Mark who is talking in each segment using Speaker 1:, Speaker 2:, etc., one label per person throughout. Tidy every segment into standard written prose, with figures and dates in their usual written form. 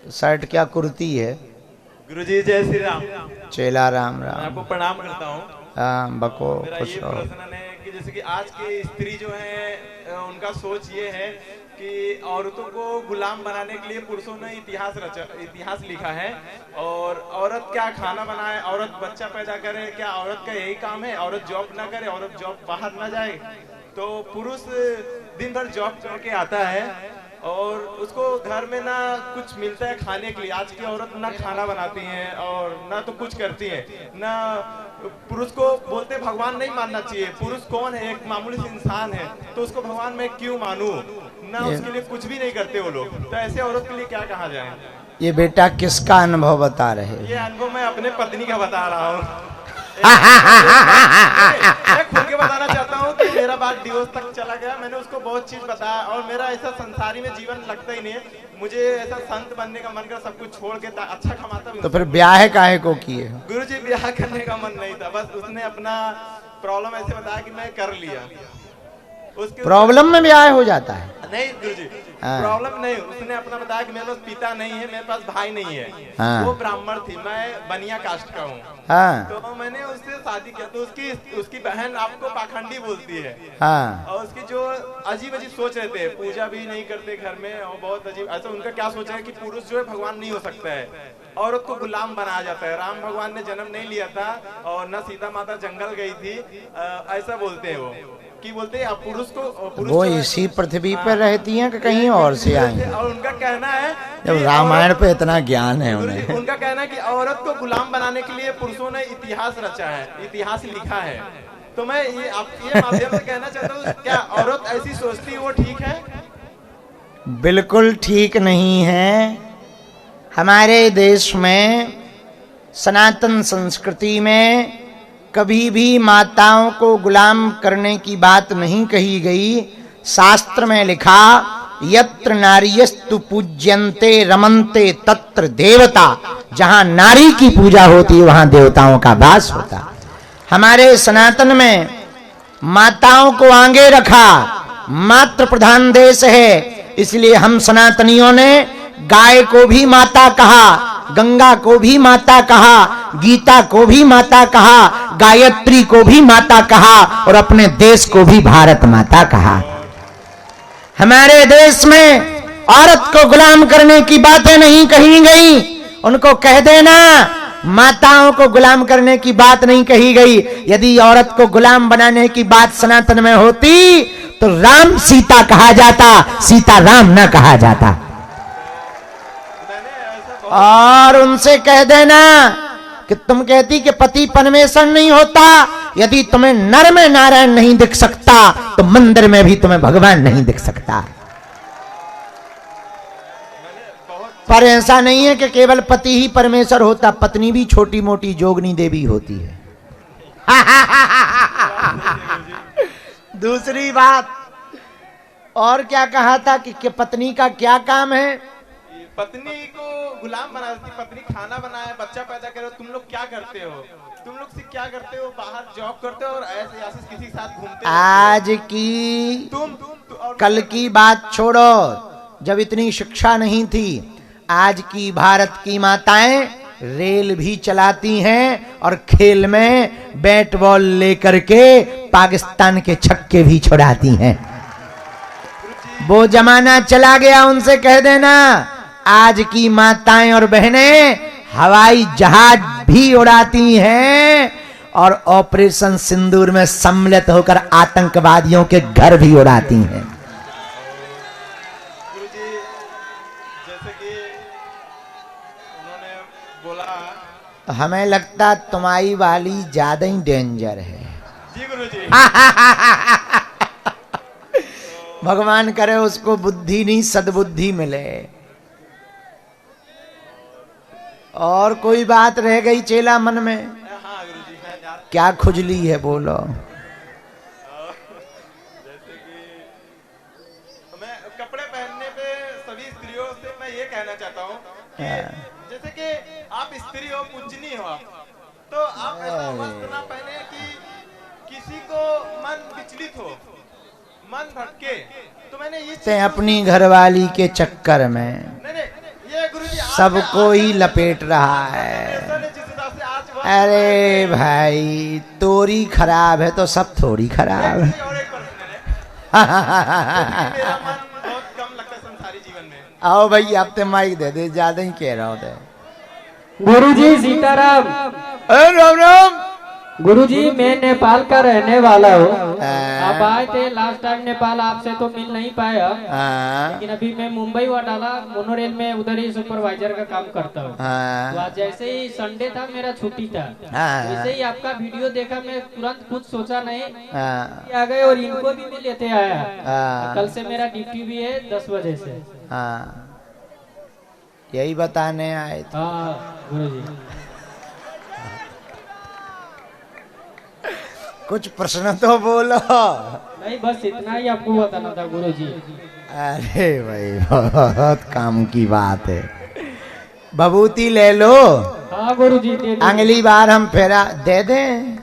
Speaker 1: Shirt क्या कुर्ती है?
Speaker 2: गुरुजी जय श्री राम।
Speaker 1: चेला राम
Speaker 2: मैं
Speaker 1: राम।
Speaker 2: आपको प्रणाम करता हूँ।
Speaker 1: हाँ बको
Speaker 2: मेरा
Speaker 1: खुश
Speaker 2: ये
Speaker 1: हो।
Speaker 2: प्रश्न है कि जैसे कि आज की स्त्री जो है उनका सोच ये है कि औरतों को गुलाम बनाने के लिए पुरुषों ने इतिहास लिखा है, और औरत क्या खाना बनाए, औरत बच्चा पैदा करे, क्या औरत का यही काम है? औरत जॉब ना करे, औरत जॉब बाहर ना जाए, तो पुरुष दिन भर जॉब करके आता है और उसको घर में ना कुछ मिलता है खाने के लिए। आज की औरत ना खाना बनाती हैं और ना तो कुछ करती हैं ना। पुरुष को बोलते भगवान नहीं मानना चाहिए। पुरुष कौन है? एक मामूली सी इंसान है, तो उसको भगवान मैं क्यों मानूं? ना उसके लिए कुछ भी नहीं करते वो लोग। तो ऐसे औरत के लिए क्या कहा जाए?
Speaker 1: ये बेटा किसका अनुभव बता रहे
Speaker 2: ये
Speaker 1: हैं?
Speaker 2: अनुभव मैं अपने पत्नी का बता रहा हूँ। मैं खुल के बताना चाहता हूँ कि मेरा बात डिवोर्स तक चला गया। मैंने उसको बहुत चीज बताया और मेरा ऐसा संसारी में जीवन लगता ही नहीं है। मुझे ऐसा संत बनने का मन कर, सब कुछ छोड़ के अच्छा कमाता भी।
Speaker 1: तो फिर ब्याह काहे को किए?
Speaker 2: गुरुजी ब्याह करने का मन नहीं था, बस उसने अपना प्रॉब्लम ऐसे बताया कि मैं कर लिया। उसके
Speaker 1: प्रॉब्लम में ब्याह हो जाता है?
Speaker 2: नहीं गुरुजी, प्रॉब्लम नहीं। उसने अपना बताया कि मेरे पास पिता नहीं है, मेरे पास भाई नहीं है।
Speaker 1: हाँ।
Speaker 2: वो ब्राह्मण थी, मैं बनिया कास्ट का हूँ।
Speaker 1: हाँ।
Speaker 2: तो मैंने उससे शादी किया। तो उसकी बहन आपको पाखंडी बोलती है।
Speaker 1: हाँ।
Speaker 2: और उसकी जो अजीब अजीब सोच रहते हैं, पूजा भी नहीं करते घर में, और बहुत अजीब ऐसा उनका क्या सोचा है कि पुरुष जो है भगवान नहीं हो सकता है, औरत को गुलाम बनाया जाता है। राम भगवान ने जन्म नहीं लिया था और न सीता माता जंगल गई थी, ऐसा बोलते हैं वो। कि बोलते हैं पुरुष को
Speaker 1: वो इसी पृथ्वी पर रहती हैं कि कहीं और से आई?
Speaker 2: और उनका कहना है,
Speaker 1: जब रामायण पे इतना ज्ञान है उन्हें।
Speaker 2: उनका कहना है कि औरत को गुलाम बनाने के लिए पुरुषों ने इतिहास रचा है, इतिहास लिखा है। तो मैं ये माध्यम से कहना चाहता हूँ, क्या औरत ऐसी सोचती है वो ठीक है?
Speaker 1: बिल्कुल ठीक नहीं है। हमारे देश में सनातन संस्कृति में कभी भी माताओं को गुलाम करने की बात नहीं कही गई। शास्त्र में लिखा, यत्र नार्यस्तु पूज्यन्ते रमन्ते तत्र देवता। जहां नारी की पूजा होती है वहां देवताओं का वास होता। हमारे सनातन में माताओं को आगे रखा। मातृ प्रधान देश है, इसलिए हम सनातनियों ने गाय को भी माता कहा, गंगा को भी माता कहा, गीता को भी माता कहा, गायत्री को भी माता कहा और अपने देश को भी भारत माता कहा। हमारे देश में औरत को गुलाम करने की बातें नहीं कही गई। उनको कह देना माताओं को गुलाम करने की बात नहीं कही गई। यदि औरत को गुलाम बनाने की बात सनातन में होती तो राम सीता कहा जाता, सीता राम न कहा जाता। और उनसे कह देना कि तुम कहती कि पति परमेश्वर नहीं होता, यदि तुम्हें नर में नारायण नहीं दिख सकता तो मंदिर में भी तुम्हें भगवान नहीं दिख सकता। पर ऐसा नहीं है कि केवल पति ही परमेश्वर होता, पत्नी भी छोटी मोटी जोगनी देवी होती है। दूसरी बात और क्या कहा था कि पत्नी का क्या काम है?
Speaker 2: पत्नी को गुलाम बना देती। पत्नी खाना बनाए, बच्चा पैदा करे, तुम लोग क्या करते हो? तुम लोग से क्या करते हो? बाहर जॉब करते हो और ऐसे ऐसे किसी के साथ घूमते हो।
Speaker 1: आज की कल की बात छोड़ो, जब इतनी शिक्षा नहीं थी, आज की भारत की माताएं रेल भी चलाती हैं और खेल में बैट बॉल लेकर के पाकिस्तान के छक्के भी छुड़ाती हैं। वो जमाना चला गया। उनसे कह देना आज की माताएं और बहनें हवाई जहाज भी उड़ाती हैं और ऑपरेशन सिंदूर में सम्मिलित होकर आतंकवादियों के घर भी उड़ाती हैं।
Speaker 2: गुरुजी, जैसे कि उन्होंने बोला,
Speaker 1: हमें लगता तुम्हारी वाली ज्यादा ही डेंजर है।
Speaker 2: जी गुरुजी।
Speaker 1: भगवान करे उसको बुद्धि नहीं सद्बुद्धि मिले। और कोई बात रह गई चेला मन में?
Speaker 2: हाँ गुरुजी,
Speaker 1: क्या खुजली है बोलो।
Speaker 2: जैसे कि मैं कपड़े पहनने पे सभी स्त्रियों से मैं ये कहना चाहता हूँ कि जैसे कि आप स्त्री हो, पूजनी हो आप, तो आप ऐसा वस्त्र ना पहने कि किसी को मन विचलित हो, मन भटके। तो मैंने ये
Speaker 1: अपनी घरवाली के चक्कर में
Speaker 2: नहीं, ये गुरुजी
Speaker 1: सबको ही लपेट रहा है।
Speaker 2: जिस हिसाब से आज
Speaker 1: अरे भाई तोरी खराब है तो सब थोड़ी खराब है।
Speaker 2: और एक प्रश्न है, मेरा मन बहुत कम लगता है संसारी जीवन में।
Speaker 1: आओ भाई आप तो माइक दे दे, ज्यादा ही कह रहा होता है।
Speaker 3: गुरुजी सीताराम।
Speaker 1: अरे राम राम।
Speaker 3: गुरुजी मैं नेपाल का रहने वाला हूँ। आप आए थे लास्ट टाइम नेपाल, आपसे तो मिल नहीं पाया। लेकिन अभी मैं मुंबई वाडाला मोनोरेल में उधर ही सुपरवाइजर का काम करता हूँ। तो आज जैसे ही संडे था, मेरा छुट्टी था, वैसे ही आपका वीडियो देखा, मैं तुरंत कुछ सोचा नहीं आ गए और इनको भी मैं लेते आया। कल से मेरा ड्यूटी भी है 10 बजे से।
Speaker 1: यही बताने आए थे।
Speaker 3: गुरुजी
Speaker 1: कुछ प्रश्न तो बोलो।
Speaker 3: नहीं, बस इतना ही आपको बताना था गुरुजी।
Speaker 1: अरे भाई बहुत काम की बात है। भभूति ले लो।
Speaker 3: हाँ गुरुजी दे दो।
Speaker 1: अगली बार हम फेरा दे दें।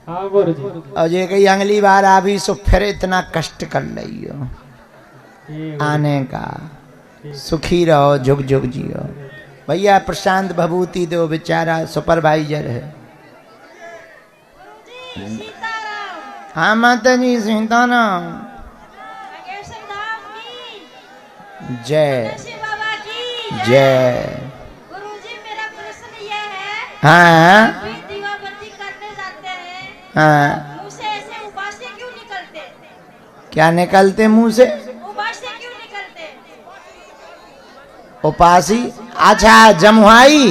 Speaker 3: हाँ गुरुजी।
Speaker 1: और ये कही अगली बार आ भी सो फिर इतना कष्ट कर रही हो आने का। सुखी रहो, झुक झुक जियो। भैया प्रशांत भभूति दो, बेचारा सुपरवाइजर है। हाँ माता जी सीताराम। जय जय।
Speaker 4: गुरुजी मेरा प्रश्न ये है,
Speaker 1: हाँ
Speaker 4: दीवाबत्ती करने जाते हैं,
Speaker 1: हाँ
Speaker 4: मुंह से ऐसे उबासे क्यों निकलते?
Speaker 1: क्या निकलते मुंह से?
Speaker 4: उबासे क्यों निकलते?
Speaker 1: उपासी। अच्छा जमुआई।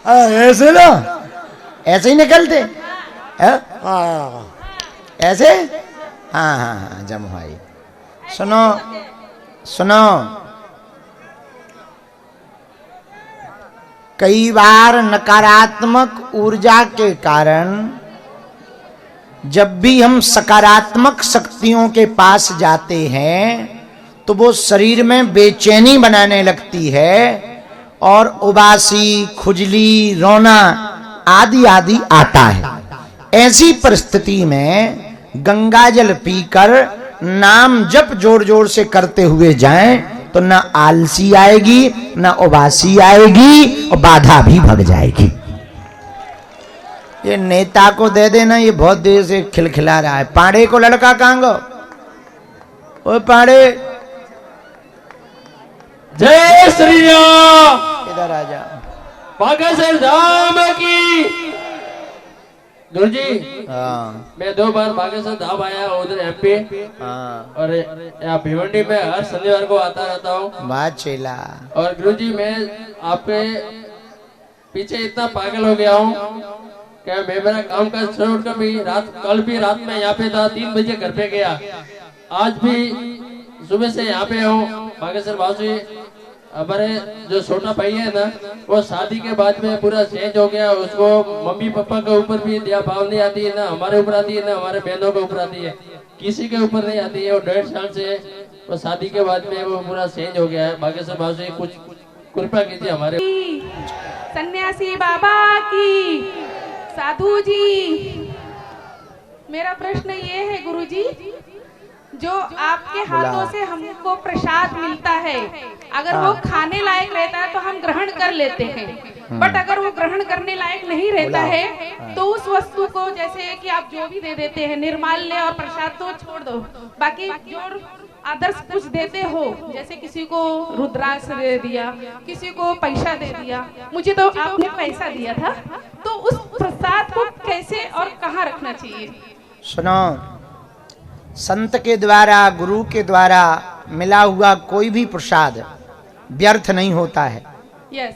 Speaker 1: ऐसे लो, ऐसे ही निकलते ऐसे। हाँ हाँ हाँ जमुआई। सुनो सुनो, कई बार नकारात्मक ऊर्जा के कारण जब भी हम सकारात्मक शक्तियों के पास जाते हैं तो वो शरीर में बेचैनी बनाने लगती है और उबासी, खुजली, रोना आदि आदि आता है। ऐसी परिस्थिति में गंगा जल पीकर नाम जप जोर जोर से करते हुए जाएं तो न आलसी आएगी, न उबासी आएगी और बाधा भी भग जाएगी। ये नेता को दे देना, ये बहुत देर से खिलखिला रहा है। पाड़े को लड़का कहां गो? ओ पाड़े,
Speaker 3: जय श्री राम।
Speaker 1: इधर आ जा।
Speaker 3: बागेश्वर धाम की। गुरुजी
Speaker 1: हाँ
Speaker 3: मैं 2 बार बागेश्वर धाम आया उधर एमपी,
Speaker 1: हाँ
Speaker 3: और यहाँ भिवंडी में हर शनिवार को आता रहता हूँ।
Speaker 1: बात चेला।
Speaker 3: और गुरुजी मैं आपके पीछे इतना पागल हो गया हूँ कि मैं मेरा काम काज छोड़कर भी कल भी रात में यहाँ पे था, 3 बजे घर पे गया। आज भी सुबह से यहाँ पे हूँ। बागेश्वर बाबू हमारे जो छोटा भाई है ना, वो शादी के बाद में पूरा चेंज हो गया। उसको मम्मी पापा के ऊपर भी दया भाव नहीं आती है, ना हमारे ऊपर आती है, ना हमारे बहनों के ऊपर आती है, किसी के ऊपर नहीं आती है। वो 1.5 साल से वो शादी के बाद में वो पूरा चेंज हो गया है। बागेश्वर बाबू से कुछ कृपा कीजिए हमारे।
Speaker 5: सन्यासी बाबा की, साधु जी, मेरा प्रश्न ये है गुरुजी, जो आपके हाथों से हमको प्रसाद मिलता है, अगर वो खाने लायक रहता है तो हम ग्रहण कर लेते हैं, बट अगर वो ग्रहण करने लायक नहीं रहता है तो उस वस्तु को, जैसे कि आप जो भी दे देते हैं, निर्माल्य और प्रसाद तो छोड़ दो, बाकी जो आदर्श कुछ देते हो, जैसे किसी को रुद्राक्ष दे दिया, किसी को पैसा दे दिया, मुझे तो आपने पैसा दिया था, तो उस प्रसाद को कैसे और कहाँ रखना चाहिए?
Speaker 1: सुनो, संत के द्वारा, गुरु के द्वारा मिला हुआ कोई भी प्रसाद व्यर्थ नहीं होता है।
Speaker 5: यस।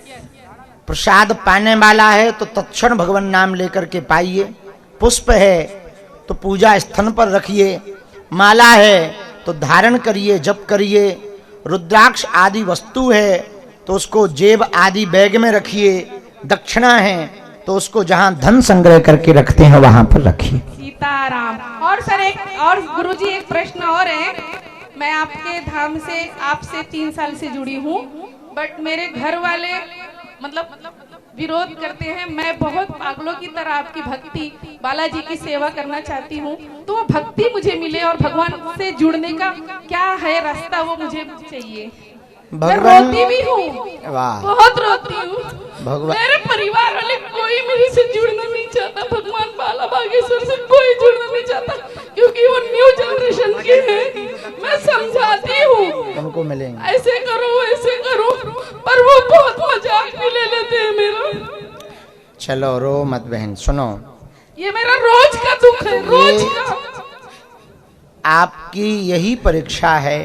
Speaker 1: प्रसाद पाने वाला है तो तत्क्षण भगवान नाम लेकर के पाइए। पुष्प है तो पूजा स्थल पर रखिए, माला है तो धारण करिए, जप करिए, रुद्राक्ष आदि वस्तु है तो उसको जेब आदि बैग में रखिए, दक्षिणा है तो उसको जहां धन संग्रह करके रखते हैं वहां पर रखिए।
Speaker 5: सीताराम। और सर एक और गुरुजी एक प्रश्न और है, मैं आपके धाम से आपसे 3 साल से जुड़ी हूँ, बट मेरे घर वाले मतलब विरोध करते हैं। मैं बहुत पागलों की तरह आपकी भक्ति, बालाजी की सेवा करना चाहती हूँ, तो वो भक्ति मुझे मिले और भगवान से जुड़ने का क्या है रास्ता, वो मुझे चाहिए। मैं
Speaker 1: भगवान-
Speaker 5: रोती भी हूँ,
Speaker 1: वाह
Speaker 5: बहुत रोती हूँ।
Speaker 1: भगवान
Speaker 5: मेरे परिवार वाले कोई मेरे से जुड़ना नहीं चाहता, भगवान बाला बागेश्वर से कोई जुड़ना नहीं चाहता, क्योंकि वो न्यू जनरेशन के हैं। मैं समझाती हूँ
Speaker 1: तुमको मिलेंगे।
Speaker 5: ऐसे करो, पर वो बहुत मजाक भी ले लेते हैं मेरा।
Speaker 1: चलो रो मत बहन, सुनो,
Speaker 5: ये मेरा रोज का दुख है, रोज का।
Speaker 1: आपकी यही परीक्षा है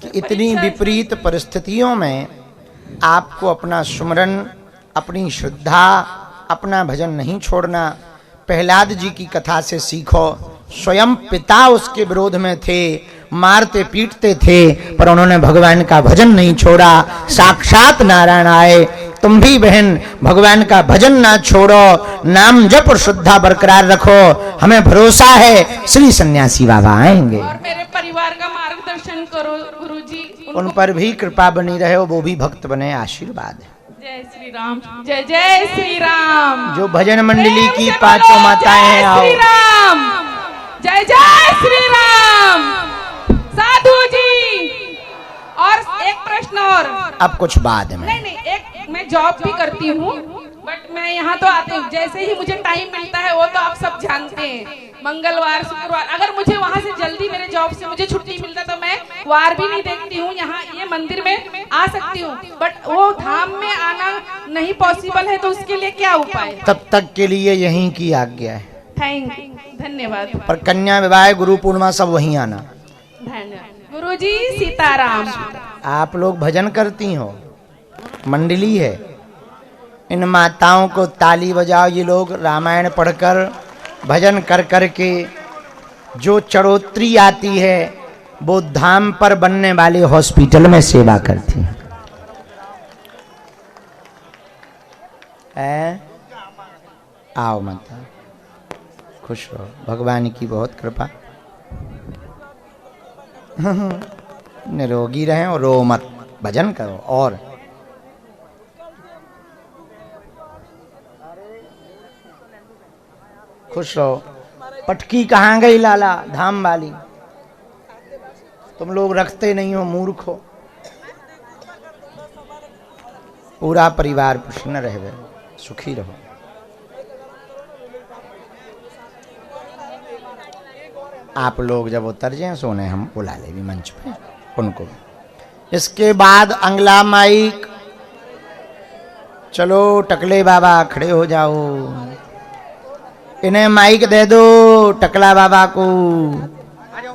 Speaker 1: कि इतनी विपरीत परिस्थितियों में आपको अपना सुमरन, अपनी श्रद्धा, अपना भजन नहीं छोड़ना। प्रहलाद जी की कथा से सीखो। स्वयं पिता उसके विरोध में थे, मारते पीटते थे, पर उन्होंने भगवान का भजन नहीं छोड़ा। साक्षात नारायण आए। तुम भी बहन भगवान का भजन ना छोड़ो, नाम जप और श्रद्धा बरकरार रखो। हमें भरोसा है श्री सन्यासी बाबा आएंगे।
Speaker 5: और मेरे परिवार का मार्गदर्शन करो गुरुजी।
Speaker 1: उन पर भी कृपा बनी रहे, वो भी भक्त बने, आशीर्वाद है।
Speaker 5: जय श्री राम, जय जय श्री राम।
Speaker 1: जो भजन मंडली की
Speaker 5: प्रेम से
Speaker 1: पांचों
Speaker 5: बोलो,
Speaker 1: माताएं हैं,
Speaker 5: जय
Speaker 1: आओ।
Speaker 5: श्री राम, जय जय श्री राम। साधु जी, और एक प्रश्न और।
Speaker 1: अब कुछ बाद में।
Speaker 5: नहीं, एक मैं जॉब भी करती हूँ, बट मैं यहाँ तो आती हूँ जैसे ही मुझे टाइम मिलता है, वो तो आप सब जानते हैं। मंगलवार, शुक्रवार, अगर मुझे वहाँ से जल्दी मेरे जॉब से मुझे छुट्टी मिलता तो मैं वार भी नहीं देखती हूँ, यहाँ ये मंदिर में आ सकती हूँ, बट वो धाम में आना नहीं पॉसिबल है, तो उसके लिए क्या उपाय है?
Speaker 1: तब तक के लिए यहीं की आज्ञा है।
Speaker 5: थैंक यू, धन्यवाद।
Speaker 1: पर कन्या विवाह, गुरु पूर्णिमा सब वहीं आना।
Speaker 5: धन्यवाद गुरुजी, सीताराम।
Speaker 1: आप लोग भजन करती हो, मंडली है, इन माताओं को ताली बजाओ। ये लोग रामायण पढ़कर, भजन कर कर के जो चढ़ोतरी आती है, वो धाम पर बनने वाले हॉस्पिटल में सेवा करती है। आओ माता, खुश रहो, भगवान की बहुत कृपा। निरोगी रहें और रो मत, भजन करो। और खुश रहो। पटकी कहाँ गई लाला, धाम वाली? तुम लोग रखते नहीं हो, मूर्ख हो। पूरा परिवार प्रसन्न रहे, सुखी रहो। आप लोग जब उतर जाए सोने, हम बुला ले भी मंच पे उनको। इसके बाद अंगला माइक, चलो टकले बाबा खड़े हो जाओ, इन्हें माइक दे दो टकला बाबा को।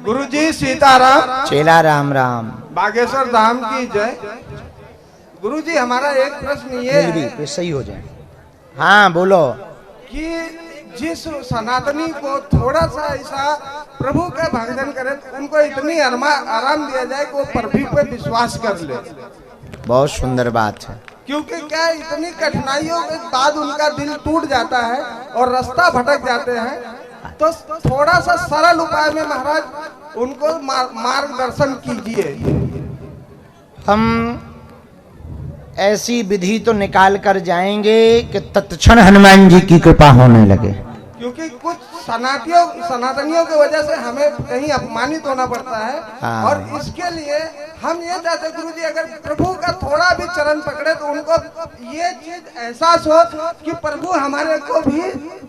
Speaker 6: गुरुजी सीताराम,
Speaker 1: चेला राम राम।
Speaker 6: बागेश्वर धाम की जय। गुरुजी हमारा एक प्रश्न ये
Speaker 1: भी
Speaker 6: है
Speaker 1: सही हो जाए। हाँ बोलो।
Speaker 6: कि जिस सनातनी को थोड़ा सा ऐसा प्रभु का भजन करे, उनको इतनी आराम दिया जाए कि वो प्रभु पे विश्वास कर ले।
Speaker 1: बहुत सुंदर बात है।
Speaker 6: क्योंकि क्या है, इतनी कठिनाइयों के बाद उनका दिल टूट जाता है और रास्ता भटक जाते हैं, तो थोड़ा सा सरल उपाय में महाराज उनको मार्गदर्शन कीजिए।
Speaker 1: हम ऐसी विधि तो निकाल कर जाएंगे कि तत्क्षण हनुमान जी की कृपा होने लगे।
Speaker 6: क्योंकि कुछ सनातनियों की वजह से हमें कहीं अपमानित होना पड़ता है।
Speaker 1: हाँ।
Speaker 6: और इसके लिए हम ये चाहते गुरुजी, अगर प्रभु का थोड़ा भी चरण पकड़े तो उनको ये चीज एहसास हो कि प्रभु हमारे को भी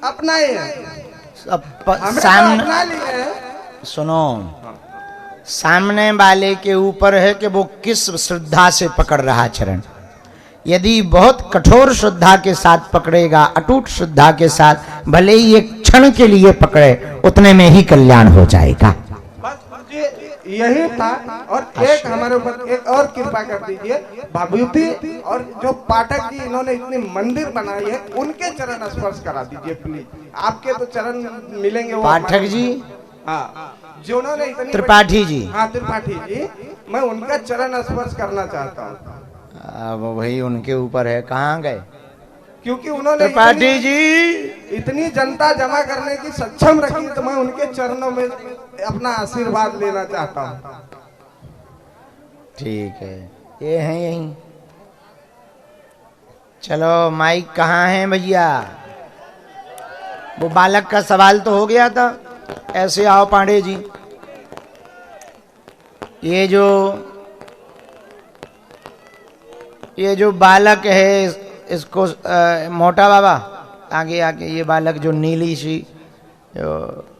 Speaker 6: अपनाए हैं,
Speaker 1: अब
Speaker 6: हमें
Speaker 1: सामने
Speaker 6: अपना लिए हैं।
Speaker 1: सुनो, सामने वाले के ऊपर है कि वो किस श्रद्धा से पकड़ रहा चरण। यदि बहुत कठोर श्रद्धा के साथ पकड़ेगा, अटूट श्रद्धा के साथ, भले ही एक क्षण के लिए पकड़े, उतने में ही कल्याण हो जाएगा।
Speaker 6: बस यही था। और एक हमारे ऊपर एक और कृपा कर दीजिए, भाभूति और जो पाठक जी इन्होंने इतनी मंदिर बनाई है, उनके चरण स्पर्श करा दीजिए प्लीज। आपके तो चरण मिलेंगे वो
Speaker 1: पाठक जी,
Speaker 6: हाँ, जिन्होंने इतनी
Speaker 1: त्रिपाठी जी।
Speaker 6: हाँ त्रिपाठी जी, मैं उनका चरण स्पर्श करना चाहता हूँ।
Speaker 1: अब वही उनके ऊपर है, कहाँ गए
Speaker 6: क्योंकि उन्होंने
Speaker 1: त्रिपाठी जी?
Speaker 6: इतनी जनता जमा करने की सक्षम रखी, तो मैं उनके चरणों में अपना आशीर्वाद लेना चाहता हूँ।
Speaker 1: ठीक है, ये हैं यहीं। चलो माइक कहाँ है भैया? वो बालक का सवाल तो हो गया था। ऐसे आओ पांडे जी। ये जो ये जो बालक है इसको मोटा बाबा आगे आके, ये बालक जो नीली सी जो